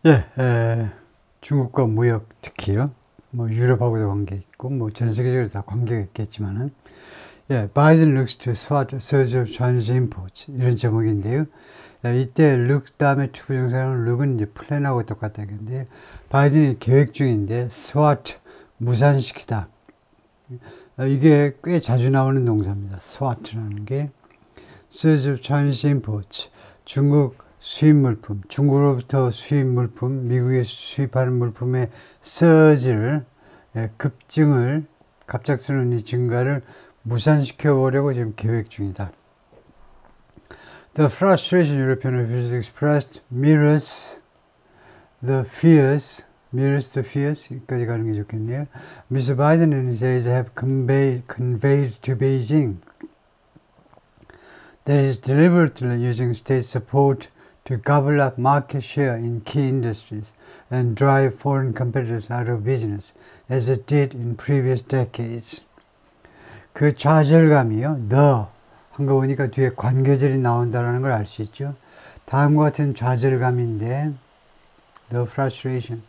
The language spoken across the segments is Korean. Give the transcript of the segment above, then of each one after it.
예, 중국과 무역 특히요. 뭐 유럽하고도 관계 있고 뭐 전 세계적으로 다 관계가 있겠지만은 예, 바이든 looks to swat a surge of Chinese imports 이런 제목인데요. 예, 이때 look 다음에 투부정사는 look은 이제 플랜하고 똑같다는데 바이든이 계획 중인데 swat 무산시키다. 이게 꽤 자주 나오는 동사입니다. swat라는 게 surge of Chinese imports 중국 수입 물품, 중국으로부터 수입 물품, 미국에 수입하는 물품의 surge를 급증을 갑작스러운 이 증가를 무산시켜 보려고 지금 계획 중이다. The frustration European officials expressed mirrors the fears 여기까지 가는 게 좋겠네요. Mr. Biden and his aides have conveyed to Beijing that is deliberately using state support to gobble up market share in key industries and drive foreign competitors out of business, as it did in previous decades. 그 좌절감이요. the 한 거 보니까 뒤에 관계절이 나온다는 걸 알 수 있죠. 다음과 같은 좌절감인데 the frustration.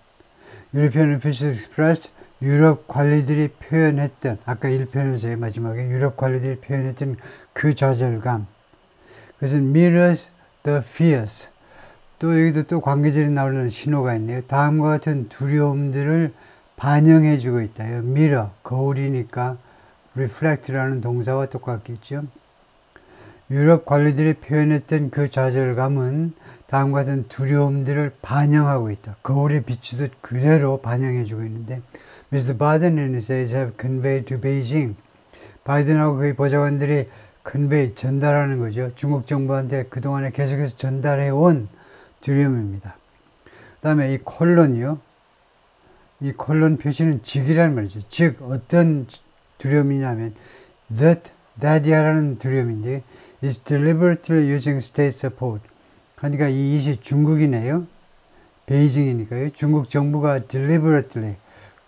European officials expressed 유럽 관리들이 표현했던 아까 1편에서의 마지막에 유럽 관리들이 표현했던 그 좌절감. 그것은 mirrors the fears. 또 여기도 또 관계절이 나오는 신호가 있네요. 다음과 같은 두려움들을 반영해주고 있다. mirror, 거울이니까 reflect라는 동사와 똑같겠죠. 유럽 관리들이 표현했던 그 좌절감은 다음과 같은 두려움들을 반영하고 있다. 거울에 비추듯 그대로 반영해주고 있는데 Mr. Biden and his aides have conveyed to Beijing. 바이든하고 그의 보좌관들이 convey, 전달하는 거죠. 중국 정부한테 그동안에 계속해서 전달해온 두려움입니다. 그 다음에 이 콜론이요. 이 콜론 표시는 즉이라는 말이죠. 즉 어떤 두려움이냐면 that이라는 두려움인데 is deliberately using state support. 그러니까 이 이시 중국이네요. 베이징이니까요. 중국 정부가 deliberately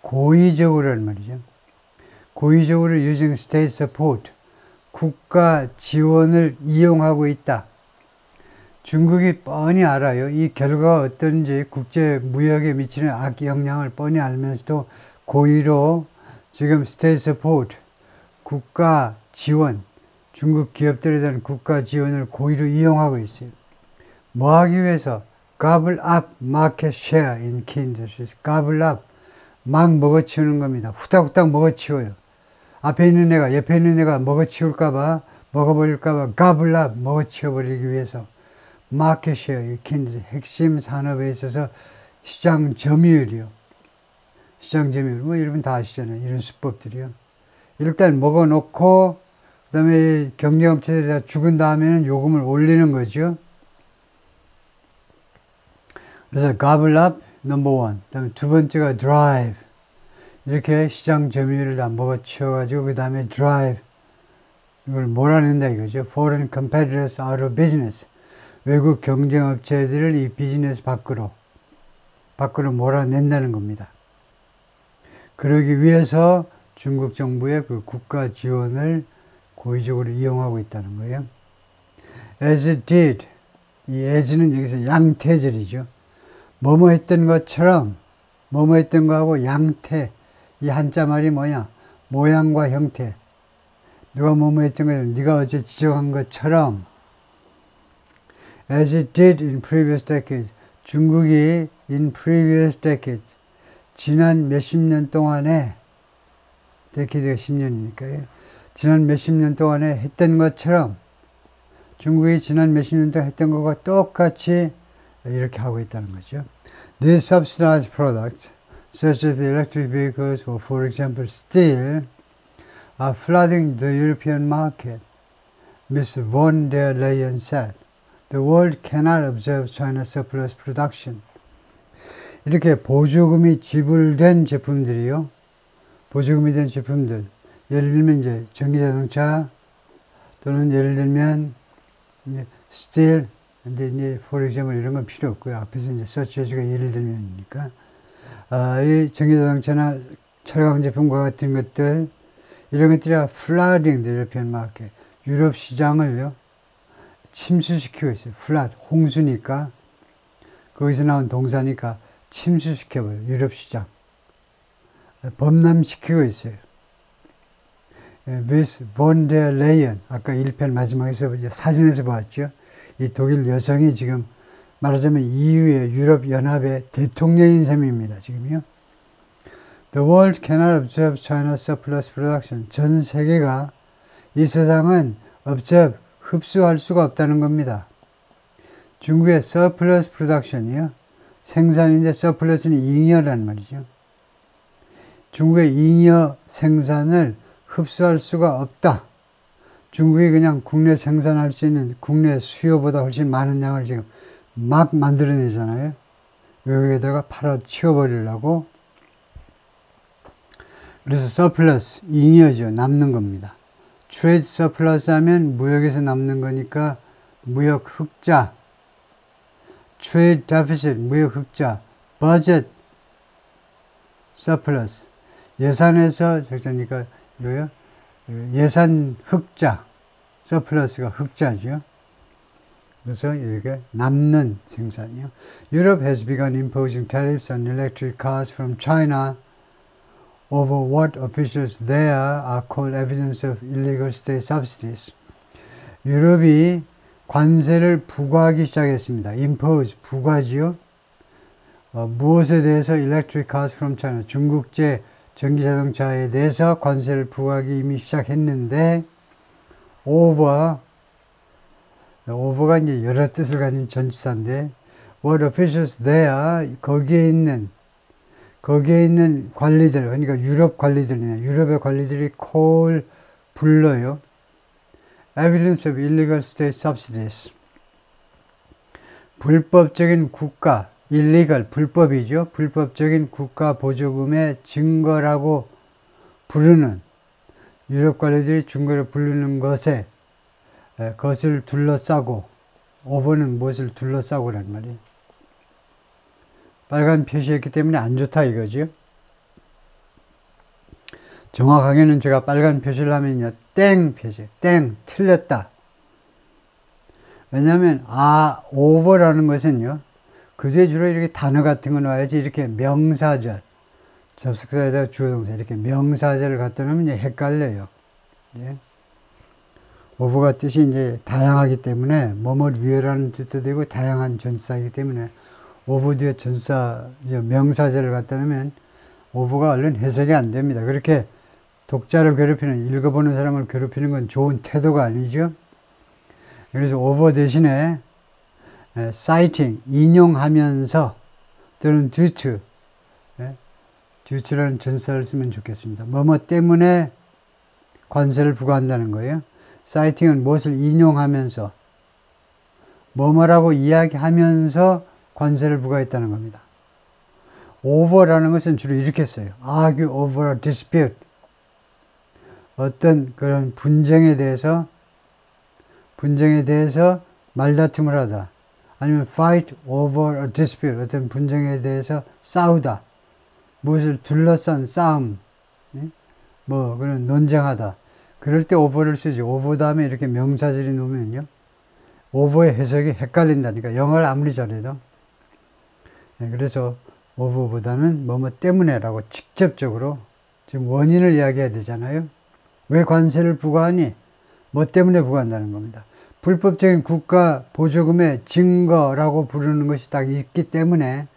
고의적으로라는 말이죠. 고의적으로 using state support 국가 지원을 이용하고 있다. 중국이 뻔히 알아요. 이 결과가 어떤지 국제 무역에 미치는 악영향을 뻔히 알면서도 고의로 지금 state support 국가 지원 중국 기업들에 대한 국가 지원을 고의로 이용하고 있어요. 뭐 하기 위해서? gobble up market share in key industries. gobble up. 막 먹어치우는 겁니다. 후딱후딱 먹어치워요. 앞에 있는 애가, 옆에 있는 애가 먹어치울까봐, 먹어버릴까봐 gobble up. 먹어치워버리기 위해서. market share, 핵심 산업에 있어서 시장 점유율이요. 시장 점유율. 뭐 여러분 다 아시잖아요. 이런 수법들이요. 일단 먹어놓고, 그 다음에 경쟁업체들이 다 죽은 다음에는 요금을 올리는 거죠. 그래서 gobble up, number one. 그 다음에 두 번째가 drive. 이렇게 시장 점유율을 다 먹어치워가지고, 그 다음에 drive. 이걸 몰아낸다 이거죠. foreign competitors out of business. 외국 경쟁업체들을 이 비즈니스 밖으로 몰아낸다는 겁니다. 그러기 위해서 중국 정부의 그 국가 지원을 고의적으로 이용하고 있다는 거예요. As it did. 이 as는 여기서 양태절이죠. 뭐뭐 했던 것처럼, 뭐뭐 했던 거하고 양태. 이 한자 말이 뭐냐? 모양과 형태. 누가 뭐뭐 했던 것처럼, 네가 어제 지적한 것처럼 as it did in previous decades. 중국이 in previous decades. 지난 몇십 년 동안에 데키드가 10년이니까요. 지난 몇십 년 동안에 했던 것처럼 중국이 지난 몇십 년 동안 했던 것과 똑같이 이렇게 하고 있다는 거죠. These subsidized products, such as the electric vehicles or for example steel, are flooding the European market. Ms. von der Leyen said, the world cannot observe China's surplus production. 이렇게 보조금이 지불된 제품들이요. 보조금이 된 제품들. 예를 들면 이제 전기자동차 또는 예를 들면 스틸, 근데 이제 for example 이런 건 필요 없고요. 앞에서 이제 such as가 예를 들면이니까 이 전기자동차나 철강 제품과 같은 것들 이런 것들이 flooding the European market. 유럽 시장을요 침수시키고 있어요. flood, 홍수니까 거기서 나온 동사니까 침수시켜버려요. 유럽 시장. 범람시키고 있어요. Miss von der Leyen, 아까 1편 마지막에서 사진에서 봤죠. 이 독일 여성이 지금 말하자면 EU의 유럽연합의 대통령인 셈입니다. 지금요. The world cannot observe China's surplus production. 전 세계가 이 세상은 observe, 흡수할 수가 없다는 겁니다. 중국의 surplus production이요. 생산인데 surplus는 잉여라는 말이죠. 중국의 잉여 생산을 흡수할 수가 없다. 중국이 그냥 국내 생산할 수 있는 국내 수요보다 훨씬 많은 양을 지금 막 만들어내잖아요. 여기에다가 팔아 치워버리려고. 그래서 surplus, 잉여죠. 남는 겁니다. trade surplus 하면 무역에서 남는 거니까 무역 흑자. trade deficit, 무역 흑자. budget surplus, 예산에서 적자니까 이거요. 예산 흑자, surplus가 흑자죠. 그래서 이렇게 남는 생산이요. Europe has begun imposing tariffs on electric cars from China over what officials there are called evidence of illegal state subsidies. 유럽이 관세를 부과하기 시작했습니다. impose, 부과지요. 무엇에 대해서 electric cars from China, 중국제 전기자동차에 대해서 관세를 부과하기 이미 시작했는데 over가 이제 여러 뜻을 가진 전치사인데 what officials there, 거기에 있는 관리들, 그러니까 유럽 관리들이냐, 유럽의 관리들이 call, 불러요. evidence of illegal state subsidies, 불법적인 국가, illegal, 불법이죠. 불법적인 국가 보조금의 증거라고 부르는, 유럽 관리들이 증거를 부르는 것을 둘러싸고, over는 무엇을 둘러싸고란 말이에요. 빨간 표시했기 때문에 안 좋다 이거죠. 정확하게는 제가 빨간 표시를 하면요, 땡 표시, 땡, 틀렸다. 왜냐하면 over라는 것은요, 그 뒤에 주로 이렇게 단어 같은 거 나와야지, 이렇게 명사절, 접속사에다가 주어동사, 이렇게 명사절을 갖다 놓으면 이제 헷갈려요. 예. over가 뜻이 이제 다양하기 때문에, 뭐뭐 위에라는 뜻도 되고, 다양한 전치사이기 때문에, over 뒤에 전치사, 명사절을 갖다 놓으면, over가 얼른 해석이 안 됩니다. 그렇게 독자를 괴롭히는, 읽어보는 사람을 괴롭히는 건 좋은 태도가 아니죠. 그래서 over 대신에, citing, 인용하면서, 또는 due to, due to라는 전치사를 쓰면 좋겠습니다. 뭐뭐 때문에 관세를 부과한다는 거예요. citing은 무엇을 인용하면서, 뭐뭐라고 이야기하면서 관세를 부과했다는 겁니다. over라는 것은 주로 이렇게 써요. argue over a dispute. 어떤 그런 분쟁에 대해서 말다툼을 하다. 아니면 fight over a dispute. 어떤 분쟁에 대해서 싸우다. 무엇을 둘러싼 싸움. 뭐, 그런 논쟁하다. 그럴 때 over를 쓰죠. over 다음에 이렇게 명사절이 놓으면요, over의 해석이 헷갈린다니까. 영어를 아무리 잘해도. 그래서 over보다는 뭐뭐 때문에라고 직접적으로 지금 원인을 이야기해야 되잖아요. 왜 관세를 부과하니? 뭐 때문에 부과한다는 겁니다. 불법적인 국가 보조금의 증거라고 부르는 것이 딱 있기 때문에,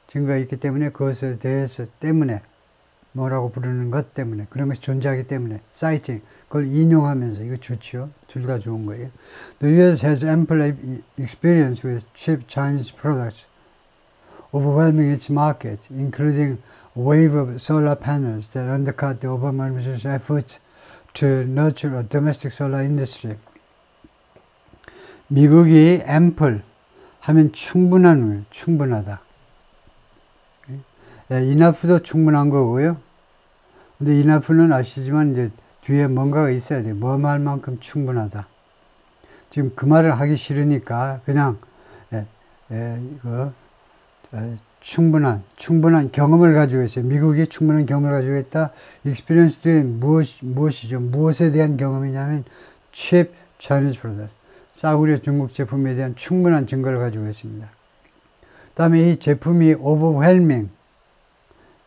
증거가 있기 때문에, 그것에 대해서 때문에, 뭐라고 부르는 것 때문에, 그런 것이 존재하기 때문에, citing, 그걸 인용하면서, 이거 좋죠. 둘 다 좋은 거예요. The US has ample experience with cheap Chinese products, overwhelming its market, including a wave of solar panels that undercut the Obama administration's efforts to nurture a domestic solar industry. 미국이 ample 하면 충분한, 충분하다. enough도 충분한 거고요. 근데 enough는 아시지만 이제 뒤에 뭔가가 있어야 돼요. 뭐 할 만큼 충분하다. 지금 그 말을 하기 싫으니까 그냥 충분한 경험을 가지고 있어요. 미국이 충분한 경험을 가지고 있다. experience 뒤에 무엇이죠? 무엇에 대한 경험이냐면 cheap Chinese product. 싸구려 중국 제품에 대한 충분한 증거를 가지고 있습니다. 다음에 이 제품이 overwhelming,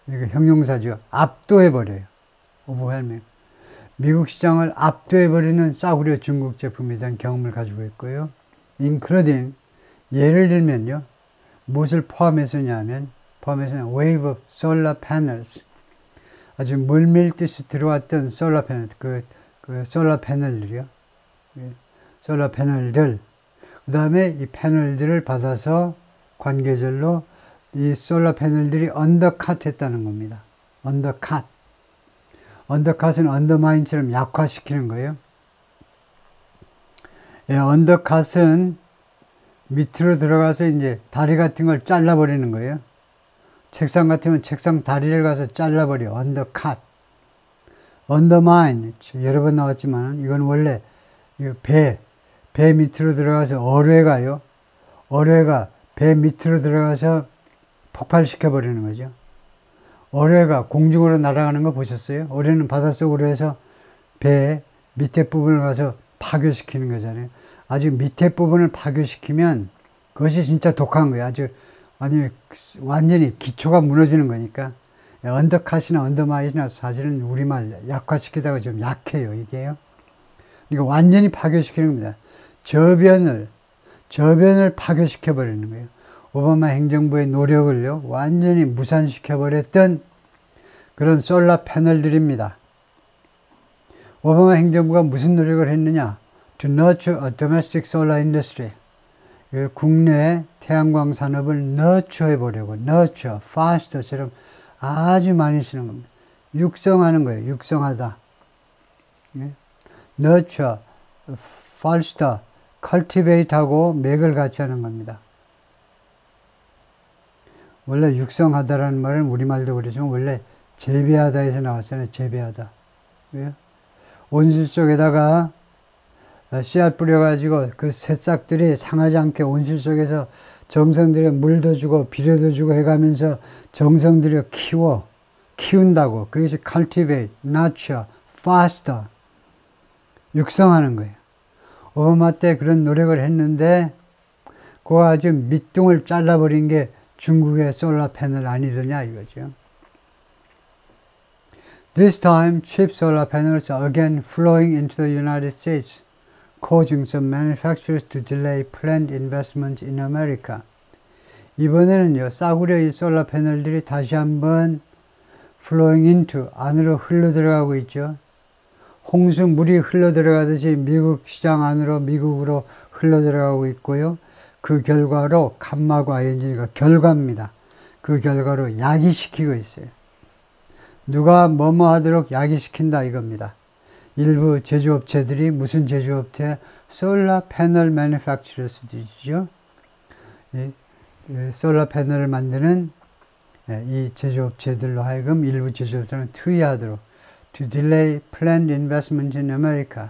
이거 형용사죠. 압도해버려요. overwhelming. 미국 시장을 압도해버리는 싸구려 중국 제품에 대한 경험을 가지고 있고요. including, 예를 들면요. 무엇을 포함해서냐면, wave of solar panels. 아주 물밀듯이 들어왔던 솔라 패널, 그 솔라 패널들이요. 솔라 패널들. 그 다음에 이 패널들을 받아서 관계절로 이 솔라 패널들이 언더컷 했다는 겁니다. 언더컷. 언더컷은 언더마인처럼 약화시키는 거예요. 예, 언더컷은 밑으로 들어가서 이제 다리 같은 걸 잘라버리는 거예요. 책상 같으면 책상 다리를 가서 잘라버려. 언더컷. 언더마인. 여러 번 나왔지만 이건 원래 배 밑으로 들어가서 어뢰가요. 어뢰가 배 밑으로 들어가서 폭발시켜버리는 거죠. 어뢰가 공중으로 날아가는 거 보셨어요? 어뢰는 바닷속으로 해서 배 밑에 부분을 가서 파괴시키는 거잖아요. 아주 밑에 부분을 파괴시키면 그것이 진짜 독한 거예요. 아주 완전히 기초가 무너지는 거니까. 언더컷이나 언더마인이나 사실은 우리말 약화시키다가 좀 약해요, 이게요. 이거 완전히 파괴시키는 겁니다. 저변을 파괴시켜버리는 거예요. 오바마 행정부의 노력을요, 완전히 무산시켜버렸던 그런 솔라 패널들입니다. 오바마 행정부가 무슨 노력을 했느냐? To nurture a domestic solar industry. 국내 태양광 산업을 nurture해보려고, nurture, foster처럼 아주 많이 쓰는 겁니다. 육성하는 거예요. 육성하다. nurture, foster, cultivate하고 맥을 같이 하는 겁니다. 원래 육성하다라는 말은 우리말도 그렇지만 원래 재배하다에서 나왔잖아요. 재배하다. 왜요? 온실 속에다가 씨앗 뿌려가지고 그 새싹들이 상하지 않게 온실 속에서 정성 들여 물도 주고 비료도 주고 해가면서 정성 들여 키운다고. 그것이 cultivate, nurture, foster. 육성하는 거예요. 오바마 때 그런 노력을 했는데 그 아주 밑둥을 잘라버린 게 중국의 솔라 패널 아니더냐 이거죠. This time, cheap solar panels are again flowing into the United States, causing some manufacturers to delay planned investments in America. 이번에는요, 싸구려 이 솔라 패널들이 다시 한번 flowing into, 안으로 흘러 들어가고 있죠. 홍수 물이 흘러 들어가듯이 미국 시장 안으로, 미국으로 흘러 들어가고 있고요. 그 결과로 칸마과 ING가 결과입니다. 그 결과로 야기시키고 있어요. 누가 뭐뭐 하도록 야기시킨다 이겁니다. 일부 제조업체들이 무슨 제조업체? 솔라 패널 매니팩처러스들이죠. 솔라 패널을 만드는 이 제조업체들로 하여금 일부 제조업체는 투여하도록 to delay planned investment in America.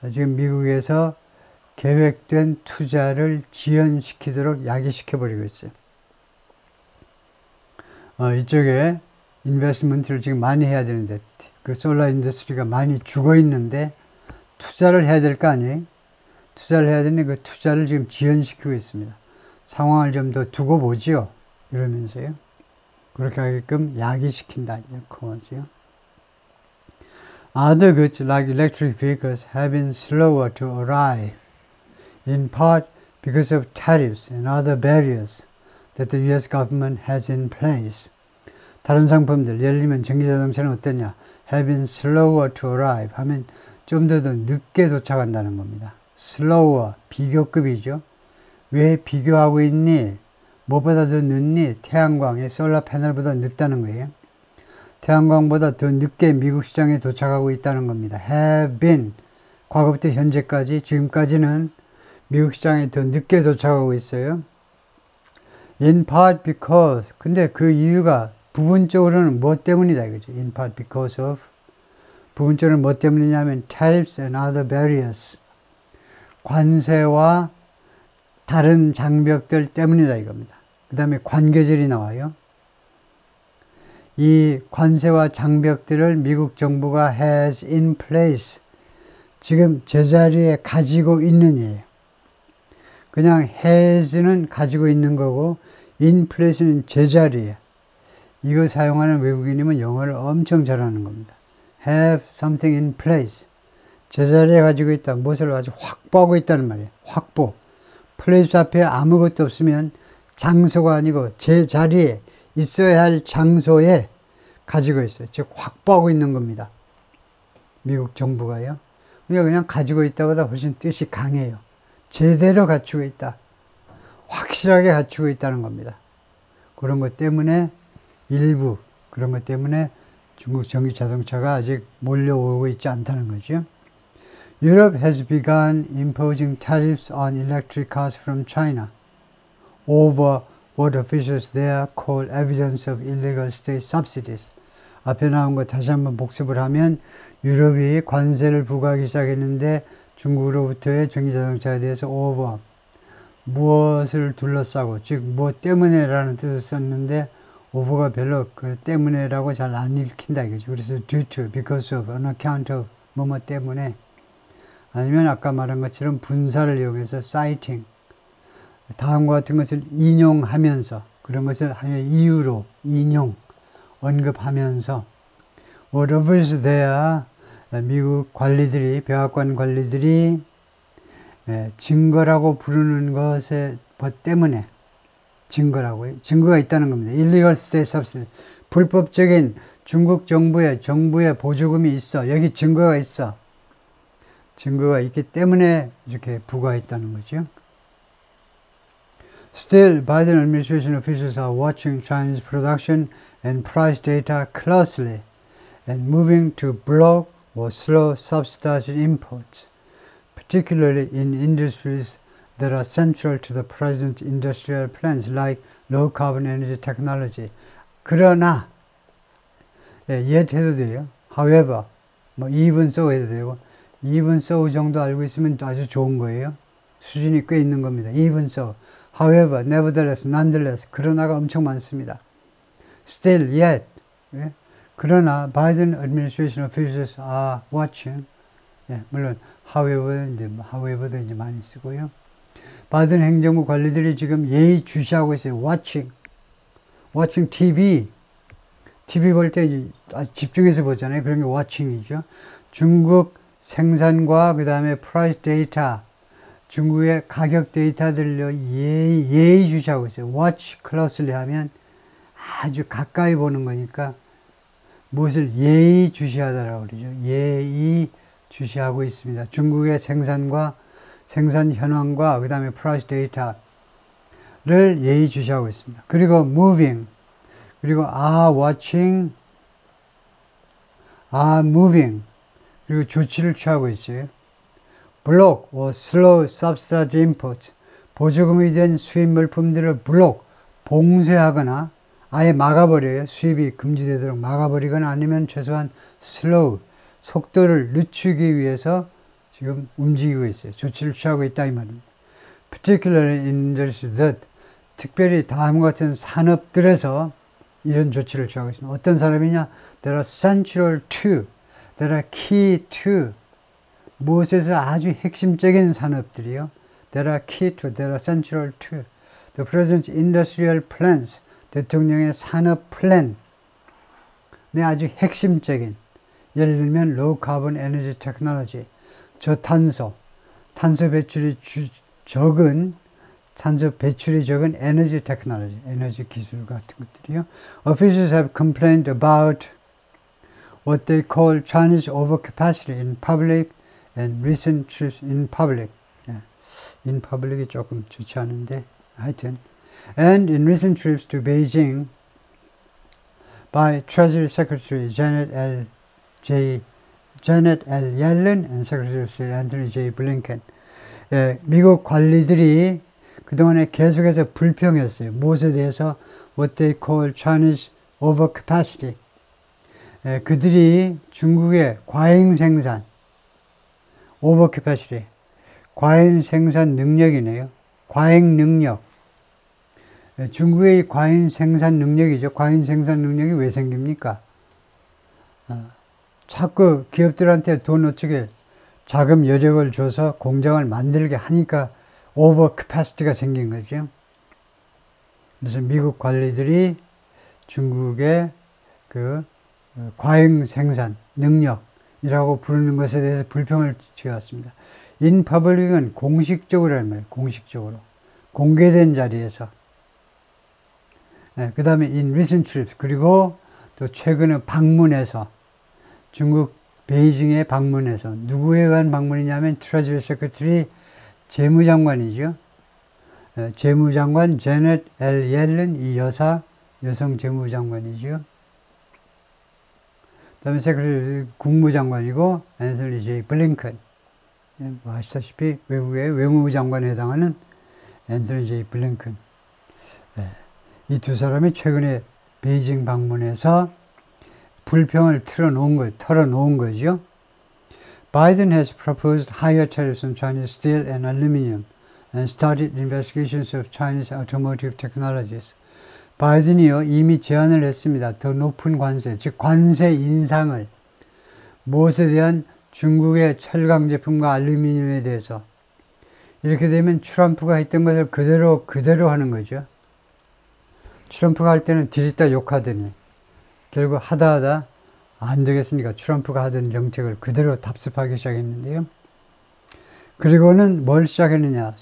지금 미국에서 계획된 투자를 지연시키도록 야기시켜버리고 있어요. 이쪽에 인베스트먼트를 지금 많이 해야 되는데 그 솔라 인더스트리가 많이 죽어 있는데 투자를 해야 될 거 아니에요? 투자를 해야 되는데 그 투자를 지금 지연시키고 있습니다. 상황을 좀 더 두고 보지요. 이러면서요. 그렇게 하게끔 야기시킨다. 그거죠. Other goods like electric vehicles have been slower to arrive, in part because of tariffs and other barriers that the US government has in place. 다른 상품들, 예를 들면 전기자동차는 어떠냐? have been slower to arrive 하면 좀 더 늦게 도착한다는 겁니다. slower, 비교급이죠. 왜 비교하고 있니? 뭐보다 더 늦니? 태양광의 솔라 패널보다 늦다는 거예요. 태양광보다 더 늦게 미국 시장에 도착하고 있다는 겁니다. have been, 과거부터 현재까지, 지금까지는 미국 시장에 더 늦게 도착하고 있어요. in part because, 근데 그 이유가 부분적으로는 뭐 때문이다 이거죠. in part because of, 부분적으로는 뭐 때문이냐면 tariffs and other barriers, 관세와 다른 장벽들 때문이다 이겁니다. 그 다음에 관계절이 나와요. 이 관세와 장벽들을 미국 정부가 has in place, 지금 제자리에 가지고 있는 이에요. 그냥 has는 가지고 있는 거고 in place는 제자리에. 이거 사용하는 외국인이면 영어를 엄청 잘하는 겁니다. have something in place. 제자리에 가지고 있다. 무엇을 아주 확보하고 있다는 말이에요. 확보. place 앞에 아무것도 없으면 장소가 아니고 제자리에 있어야 할 장소에 가지고 있어요. 즉 확보하고 있는 겁니다. 미국 정부가요. 우리가 그냥 가지고 있다보다 훨씬 뜻이 강해요. 제대로 갖추고 있다. 확실하게 갖추고 있다는 겁니다. 그런 것 때문에 일부 그런 것 때문에 중국 전기 자동차가 아직 몰려오고 있지 않다는 거죠. Europe has begun imposing tariffs on electric cars from China over what officials there call evidence of illegal state subsidies. 앞에 나온 거 다시 한번 복습을 하면 유럽이 관세를 부과하기 시작했는데 중국으로부터의 전기자동차에 대해서 over 무엇을 둘러싸고 즉 무엇 때문에 라는 뜻을 썼는데 over가 별로 그 때문에라고 잘 안 읽힌다 이거죠. 그래서 due to, because of, on account of 뭐뭐 때문에 아니면 아까 말한 것처럼 분사를 이용해서 citing 다음과 같은 것을 인용하면서 그런 것을 하나의 이유로 인용 언급하면서 whatever is there 미국 관리들이 백악관 관리들이 증거라고 부르는 것에 때문에 증거가 있다는 겁니다. illegal state subsidy 불법적인 중국 정부의 보조금이 있어. 여기 증거가 있어. 증거가 있기 때문에 이렇게 부과했다는 거죠. Still, Biden administration officials are watching Chinese production and price data closely and moving to block or slow subsidized imports, particularly in industries that are central to the president's industrial plans like low carbon energy technology. 그러나, yet 해도 돼요. However, even so 해도 되고, even so 정도 알고 있으면 아주 좋은 거예요. 수준이 꽤 있는 겁니다. even so. However, nevertheless, nonetheless, 그러나가 엄청 많습니다. Still, yet, 그러나 Biden administration officials are watching. 물론 however도 이제 많이 쓰고요. 바이든 행정부 관리들이 지금 예의주시하고 있어요. watching TV 볼 때 집중해서 보잖아요. 그런 게 watching이죠. 중국 생산과 그 다음에 price data 중국의 가격 데이터들로 예의주시하고 있어요. watch closely 하면 아주 가까이 보는 거니까 무엇을 예의주시하다라고 그러죠. 예의주시하고 있습니다. 중국의 생산 현황과 그 다음에 price 데이터를 예의주시하고 있습니다. 그리고 moving 그리고 are moving 그리고 조치를 취하고 있어요. block or slow subsidized import 보조금이 된 수입 물품들을 block 봉쇄하거나 아예 막아버려요. 수입이 금지되도록 막아버리거나 아니면 최소한 slow 속도를 늦추기 위해서 지금 움직이고 있어요. 조치를 취하고 있다 이 말입니다. Particularly in industries that 특별히 다음과 같은 산업들에서 이런 조치를 취하고 있습니다. 어떤 산업이냐? That are central to, that are key to 무엇에서 아주 핵심적인 산업들이요. That are key to, that are central to the president's industrial plans 대통령의 산업 플랜 네, 아주 핵심적인 예를 들면 low carbon energy technology 저탄소 탄소 배출이 적은 에너지 테크놀로지, 에너지 기술 같은 것들이요. Officials have complained about what they call Chinese overcapacity in public and recent trips in public. in public이 조금 좋지 않은데 하여튼 and in recent trips to Beijing by Treasury Secretary Janet L. Yellen and Secretary of State Anthony J. Blinken. 미국 관리들이 그동안에 계속해서 불평했어요. 무엇에 대해서 what they call Chinese overcapacity. 그들이 중국의 과잉 생산, overcapacity, 과잉 생산 능력이네요. 과잉 능력. 중국의 과잉 생산 능력이죠. 과잉 생산 능력이 왜 생깁니까? 자꾸 기업들한테 돈 어떻게 자금 여력을 줘서 공장을 만들게 하니까 오버 캐파시티가 생긴 거죠. 그래서 미국 관리들이 중국의 그 과잉 생산 능력이라고 부르는 것에 대해서 불평을 지어왔습니다. In public은 공식적으로 하는 거예요. 공식적으로. 공개된 자리에서. 네, 그 다음에 in recent trips, 그리고 또 최근에 방문해서, 중국 베이징에 방문해서, 누구에 의한 방문이냐면 트레저리 세크리터리 재무장관이죠. 네, 재무장관 제넷 엘 옐런, 이 여성 재무장관이죠. 그 다음에 세크리터리 국무장관이고 앤서니 제이 블링컨, 네, 뭐 아시다시피 외국의 외무부 장관에 해당하는 앤서니 제이 블링컨. 네. 이 두 사람이 최근에 베이징 방문해서 불평을 털어놓은 거죠. Biden has proposed higher tariffs on Chinese steel and aluminum and started investigations of Chinese automotive technologies. 바이든이요, 이미 제안을 했습니다. 더 높은 관세, 즉 관세 인상을, 무엇에 대한? 중국의 철강 제품과 알루미늄에 대해서. 이렇게 되면 트럼프가 했던 것을 그대로 하는 거죠. 트럼프가 할 때는 들이다 욕하더니 결국 하다 안 되겠으니까 트럼프가 하던 정책을 그대로 답습하기 시작했는데요. 그리고는 뭘 시작했느냐?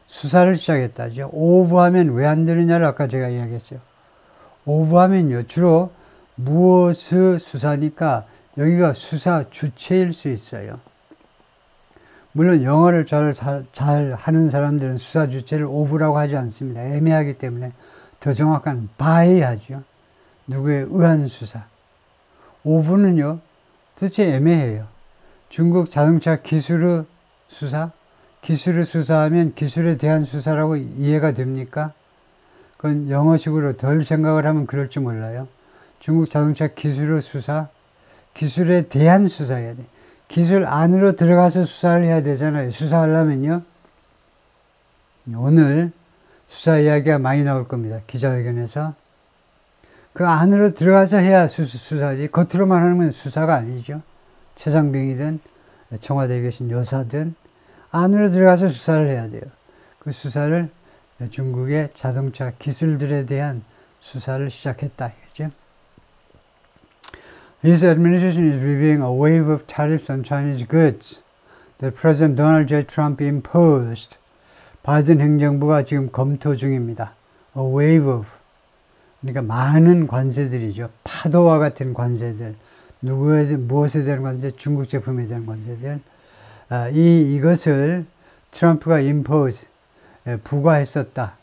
수사를 시작했다죠. 오부하면 왜 안 되느냐를 아까 제가 이야기했어요. 오부하면요, 주로 무엇을 수사니까 여기가 수사 주체일 수 있어요. 물론 영어를 잘 하는 사람들은 수사 주체를 오부라고 하지 않습니다. 애매하기 때문에 더 정확한 by 하죠. 누구에 의한 수사. 오부는요, 도대체 애매해요. 중국 자동차 기술의 수사? 기술을 수사하면 기술에 대한 수사라고 이해가 됩니까? 그건 영어식으로 덜 생각을 하면 그럴지 몰라요. 중국 자동차 기술의 수사? 기술에 대한 수사해야 돼. 기술 안으로 들어가서 수사를 해야 되잖아요. 수사하려면요. 오늘 수사 이야기가 많이 나올 겁니다. 기자회견에서. 그 안으로 들어가서 해야 수사지. 겉으로만 하면 수사가 아니죠. 최상병이든 청와대에 계신 여사든 안으로 들어가서 수사를 해야 돼요. 그 수사를 중국의 자동차 기술들에 대한 수사를 시작했다. 그죠? His administration is reviewing a wave of tariffs on Chinese goods that President Donald J. Trump imposed. 바이든 행정부가 지금 검토 중입니다. A wave of. 그러니까 많은 관세들이죠. 파도와 같은 관세들. 무엇에 대한 관세? 중국 제품에 대한 관세들. 이것을 트럼프가 impose, 부과했었다.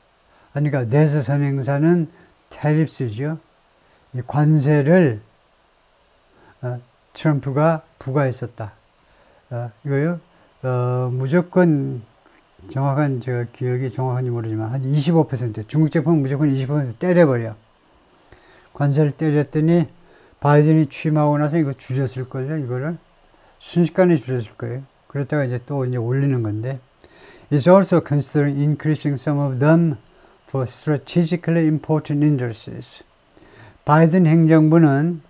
그러니까 내수선행사는 tariffs죠. 이 관세를 트럼프가 부과했었다. 이거요. 무조건 정확한 제가 기억이 정확한지 모르지만 한 25% 중국 제품은 무조건 25% 때려버려. 관세를 때렸더니 바이든이 취임하고 나서 이거 줄였을걸요. 이거를 순식간에 줄였을 거예요. 그랬다가 이제 또 올리는 건데. It's also considering increasing some of them for strategically important industries. 바이든 행정부는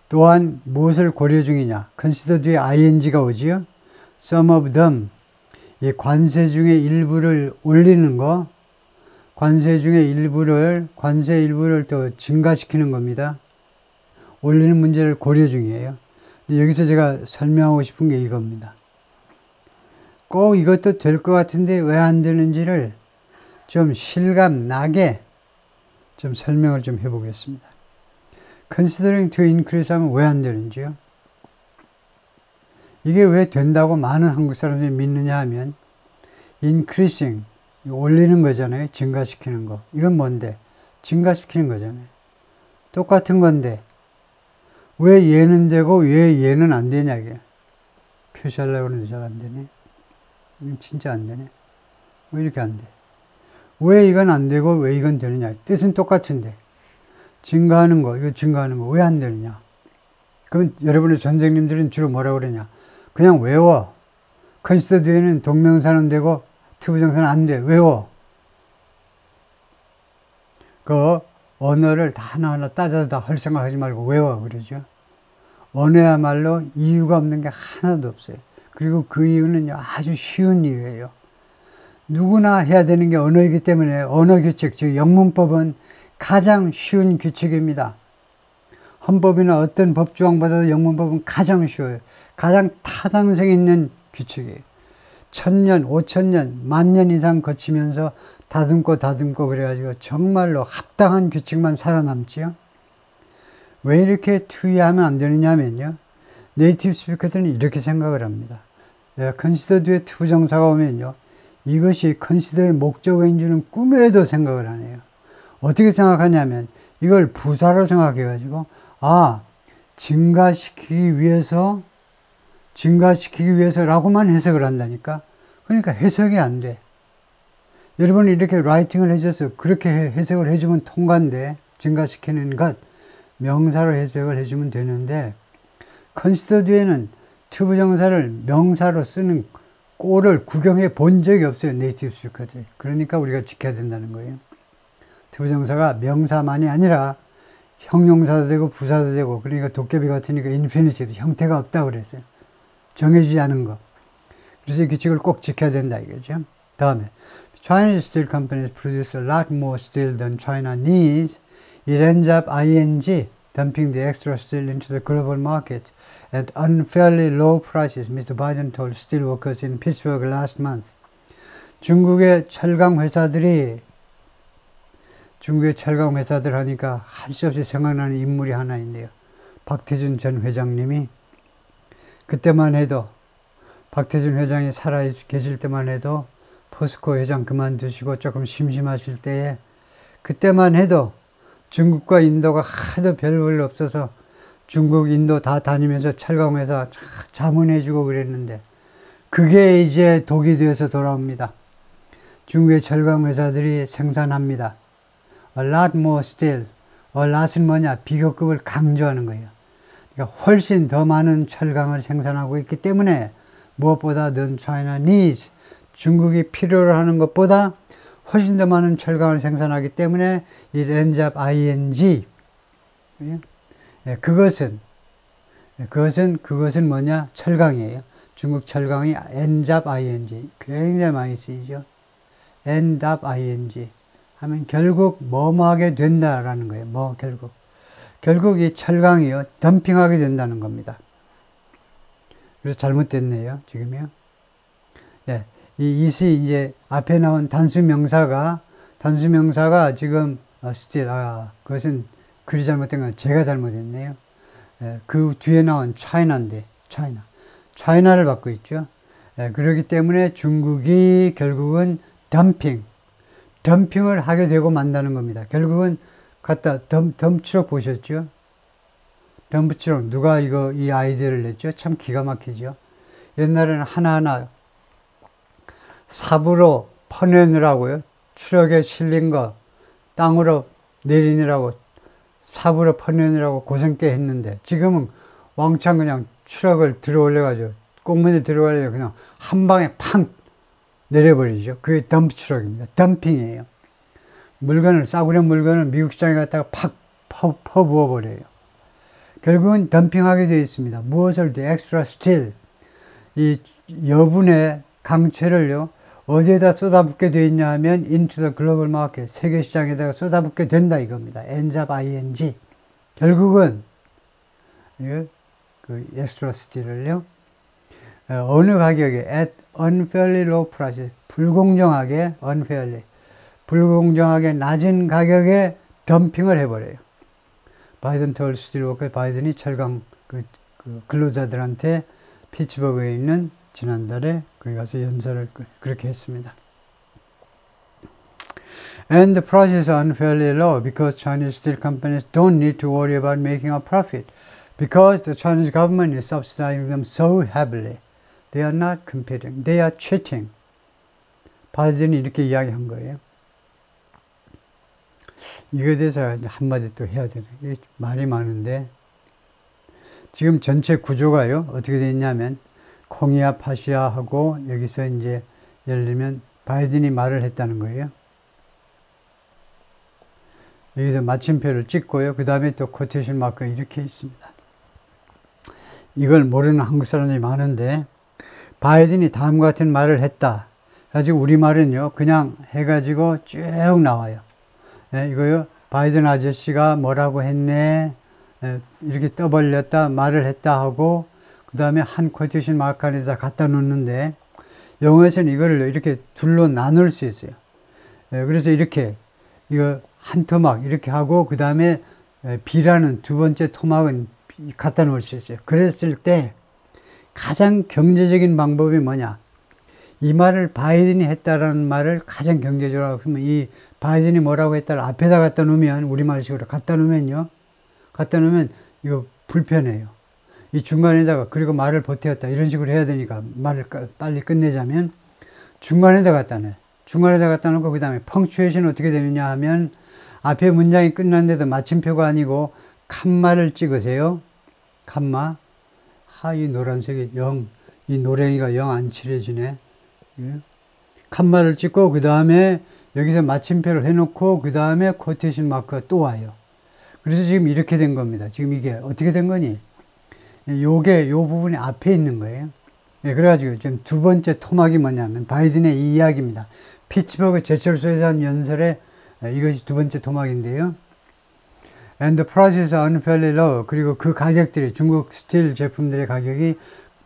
또한 무엇을 고려 중이냐? consider 뒤에 ing가 오지요. some of them. 이 관세 중에 일부를 올리는 거, 관세 일부를 또 증가시키는 겁니다. 올리는 문제를 고려 중이에요. 근데 여기서 제가 설명하고 싶은 게 이겁니다. 꼭 이것도 될 것 같은데 왜 안 되는지를 좀 실감 나게 좀 설명을 좀 해보겠습니다. considering to increase 하면 왜 안 되는지요? 이게 왜 된다고 많은 한국 사람들이 믿느냐 하면 increasing, 올리는 거잖아요. 증가시키는 거. 이건 뭔데? 증가시키는 거잖아요. 똑같은 건데 왜 얘는 되고 왜 얘는 안 되냐 이게. 표시하려고 하는데 잘 안 되네. 진짜 안 되네. 왜 이렇게 안 돼? 왜 이건 안 되고 왜 이건 되느냐. 뜻은 똑같은데 증가하는 거, 이거 증가하는 거 왜 안 되느냐. 그럼 여러분의 선생님들은 주로 뭐라고 그러냐. 그냥 외워. 컨시더 뒤에는 동명사는 되고 투부정사는 안 돼. 외워. 그 언어를 다 하나하나 따져서 다 할 생각하지 말고 외워. 그러죠. 언어야말로 이유가 없는 게 하나도 없어요. 그리고 그 이유는 아주 쉬운 이유예요. 누구나 해야 되는 게 언어이기 때문에 언어 규칙, 즉 영문법은 가장 쉬운 규칙입니다. 헌법이나 어떤 법조항보다도 영문법은 가장 쉬워요. 가장 타당성 있는 규칙이에요. 1000년, 5000년, 10,000년 이상 거치면서 다듬고 그래가지고 정말로 합당한 규칙만 살아남지요. 왜 이렇게 투의하면 안 되느냐면요. 네이티브 스피커들은 이렇게 생각을 합니다. 컨시더 뒤에 투부정사가 오면요. 이것이 컨시더의 목적어인 줄은 꿈에도 생각을 안 해요. 어떻게 생각하냐면 이걸 부사로 생각해가지고 증가시키기 위해서라고만 해석을 한다니까. 그러니까 해석이 안 돼. 여러분이 이렇게 라이팅을 해줘서 그렇게 해석을 해주면 통과인데, 증가시키는 것, 명사로 해석을 해주면 되는데, 컨시더 뒤에는 투부정사를 명사로 쓰는 꼴을 구경해 본 적이 없어요. 네이티브 스피커들이. 그러니까 우리가 지켜야 된다는 거예요. 투부정사가 명사만이 아니라 형용사도 되고 부사도 되고, 그러니까 도깨비 같으니까 인피니티브, 형태가 없다고 그랬어요. 정해지지 않은 거. 그래서 이 규칙을 꼭 지켜야 된다 이거죠. 다음에 Chinese steel companies produce a lot more steel than China needs. It ends up ing, dumping the extra steel into the global market at unfairly low prices, Mr. Biden told steel workers in Pittsburgh last month. 중국의 철강 회사들 하니까 할 수 없이 생각나는 인물이 하나 있네요. 박태준 전 회장님이. 그때만 해도, 박태준 회장이 살아 계실 때만 해도, 포스코 회장 그만두시고 조금 심심하실 때에, 그때만 해도 중국과 인도가 하도 별볼 없어서 중국, 인도 다 다니면서 철강회사 자문해주고 그랬는데, 그게 이제 독이 되어서 돌아옵니다. 중국의 철강회사들이 생산합니다. A lot more steel. A lot은 뭐냐? 비교급을 강조하는 거예요. 그러니까 훨씬 더 많은 철강을 생산하고 있기 때문에 무엇보다 than China needs. 중국이 필요로 하는 것보다 훨씬 더 많은 철강을 생산하기 때문에 it ends up ing. 그것은 뭐냐? 철강이에요. 중국 철강이 ends up ing. 굉장히 많이 쓰이죠. end up ing. 하면 결국 뭐하게 된다라는 거예요. 결국 이 철강이요. 덤핑하게 된다는 겁니다. 그래서 잘못됐네요. 지금요. 예. 이시 이제 앞에 나온 단수 명사가 지금 still, 그것은 글이 잘못된 건 제가 잘못했네요. 예, 그 뒤에 나온 China인데, China를 받고 있죠. 예, 그렇기 때문에 중국이 결국은 덤핑을 하게 되고 만다는 겁니다. 결국은 갖다 덤프트럭 보셨죠? 덤프트럭 누가 이 아이디어를 냈죠? 참 기가 막히죠. 옛날에는 하나하나 삽으로 퍼내느라고요. 트럭에 실린 거 땅으로 내리느라고 삽으로 퍼내느라고 고생 꽤 했는데, 지금은 왕창 그냥 트럭을 들어 올려가지고 꽁무니 들어 올려 그냥 한 방에 팡 내려버리죠. 그게 덤프트럭입니다. 덤핑이에요. 싸구려 물건을 미국 시장에 갖다가 팍 퍼부어버려요. 결국은 덤핑하게 되어 있습니다. 무엇을? The extra steel. 이 여분의 강체를요, 어디에다 쏟아붓게 되어 있냐 하면 into the global market, 세계 시장에다가 쏟아붓게 된다 이겁니다. ends up ing. 결국은 그 extra steel을요, 어느 가격에 at unfairly low prices, 불공정하게 낮은 가격에 덤핑을 해버려요. 바이든 told steelworker, 바이든이 철강 근로자들한테 피츠버그에 있는 지난달에 거기 가서 연설을 그렇게 했습니다. And the prices are unfairly low because Chinese steel companies don't need to worry about making a profit because the Chinese government is subsidizing them so heavily. They are not competing. They are cheating. 바이든이 이렇게 이야기한 거예요. 이거에 대해서 한마디 또 해야 되네. 말이 많은데, 지금 전체 구조가요, 어떻게 되어 있냐면, 콩이야 파시야 하고, 여기서 이제, 예를 들면, 바이든이 말을 했다는 거예요. 여기서 마침표를 찍고요. 그 다음에 또 코테이션 마크가 이렇게 있습니다. 이걸 모르는 한국 사람들이 많은데, 바이든이 다음과 같은 말을 했다. 지금 우리말은요, 그냥 해가지고 쭉 나와요. 예, 이거요, 바이든 아저씨가 뭐라고 했네, 예, 이렇게 떠벌렸다, 말을 했다 하고, 그 다음에 한 쿼테이션 마크 안에다 갖다 놓는데, 영어에서는 이거를 이렇게 둘로 나눌 수 있어요. 예, 그래서 이렇게, 이거 한 토막 이렇게 하고, 그 다음에 B라는 두 번째 토막은 갖다 놓을 수 있어요. 그랬을 때, 가장 경제적인 방법이 뭐냐? 이 말을 바이든이 했다라는 말을 가장 경제적으로 하면 이 바이든이 뭐라고 했다를 앞에다 갖다 놓으면 우리말식으로 갖다 놓으면요. 갖다 놓으면 이거 불편해요. 이 중간에다가 그리고 말을 보태었다 이런 식으로 해야 되니까 말을 빨리 끝내자면 중간에다 갖다 놔요. 중간에다 갖다 놓고 그 다음에 펑추에이션 어떻게 되느냐 하면 앞에 문장이 끝났는데도 마침표가 아니고 칸마를 찍으세요. 칸마. 이 노란색이 이 노랭이가 영 안 칠해지네. 칸마를 찍고 그 다음에 여기서 마침표를 해놓고 그 다음에 쿼테이션 마크가 또 와요. 그래서 지금 이렇게 된 겁니다. 지금 이게 어떻게 된 거니? 요 부분이 앞에 있는 거예요. 그래가지고 지금 두 번째 토막이 뭐냐면 바이든의 이 이야기입니다. 피츠버그 제철소에서 한 연설에 이것이 두 번째 토막인데요. And the prices are unfairly low. 그리고 그 가격들이 중국 스틸 제품들의 가격이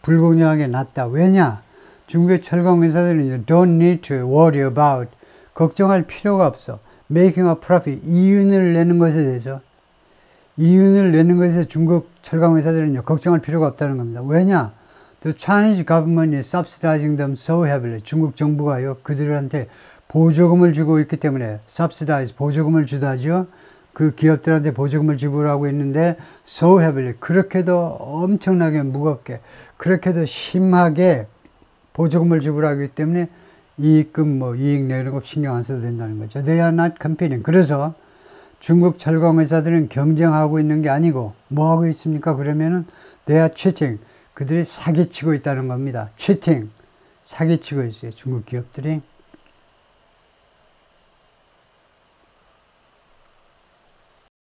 불공정하게 낮다. 왜냐? 중국의 철강 회사들은 don't need to worry about 걱정할 필요가 없어. making a profit 이윤을 내는 것에 대해서 중국 철강 회사들은 걱정할 필요가 없다는 겁니다. 왜냐? The Chinese government is subsidizing them so heavily. 중국 정부가요 그들한테 보조금을 주고 있기 때문에 subsidize 보조금을 주다죠. 그 기업들한테 보조금을 지불하고 있는데 so heavily 그렇게도 엄청나게 무겁게 그렇게도 심하게 보조금을 지불하기 때문에 이익금 이익 내는 거 신경 안 써도 된다는 거죠. They are not competing. 그래서 중국 철강 회사들은 경쟁하고 있는 게 아니고 뭐 하고 있습니까? 그러면은 they are cheating. 그들이 사기치고 있다는 겁니다. cheating. 사기치고 있어요. 중국 기업들이.